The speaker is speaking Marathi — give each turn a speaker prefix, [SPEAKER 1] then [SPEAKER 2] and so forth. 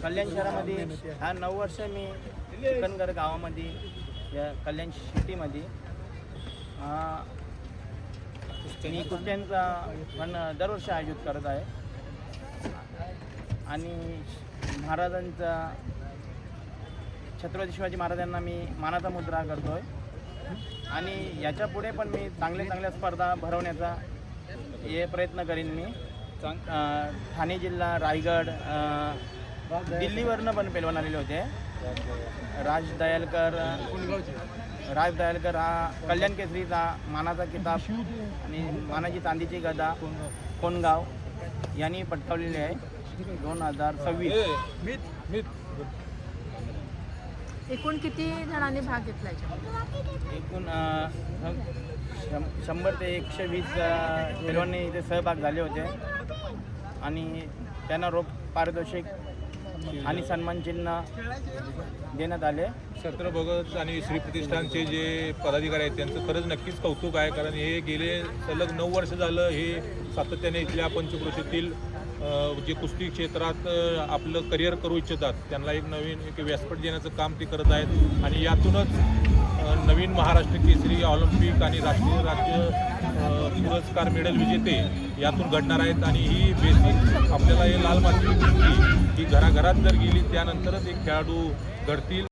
[SPEAKER 1] कल्याण शहरामध्ये ह्या 9 वर्ष मी चिकनगड गावामध्ये या कल्याण सिटीमध्ये मी कुस्त्यांचा पण दरवर्षी आयोजित करत आहे आणि महाराजांचा छत्रपती शिवाजी महाराजांना मी मानाचा मुद्रा करतो आहे आणि याच्या पुढे पण मी चांगल्या स्पर्धा भरवण्याचा प्रयत्न करीन मी। ठाणे जिल्हा, रायगड, दिल्लीवरनं पण पेलवान आलेले होते। राज दयालकर हा कल्याण केसरीचा मानाचा किताब आणि मानाची चांदीची गदा कोणगाव यांनी पटकावलेली आहे 2026।
[SPEAKER 2] एकूण किती जणांनी भाग घेतला याच्यामध्ये?
[SPEAKER 1] एकूण 100 ते 120 पेलवानी इथे सहभाग झाले होते आणि त्यांना रोख पारितोषिक आणि सन्मान चिन्ह देण्यात आले।
[SPEAKER 3] छत्र भगत आणि श्री प्रतिष्ठानचे जे पदाधिकारी आहेत त्यांचं खरंच नक्कीच कौतुक आहे, कारण हे गेले सलग 9 वर्ष झालं हे सातत्याने इथल्या पंचक्रोशीतील जे कुस्ती क्षेत्रात आपलं करिअर करू इच्छितात त्यांना एक नवीन व्यासपीठ देण्याचं काम ते करत आहेत आणि यातूनच नवीन महाराष्ट्र केसरी, ऑलिम्पिक आणि राष्ट्रीय राज्य पुरस्कार मेडल विजेते यातून घडणार आहेत आणि ही बेसिक आपल्याला हे लाल मातीची कुस्ती ही घराघरात जर गेली त्यानंतरच एक खेळाडू घडतील।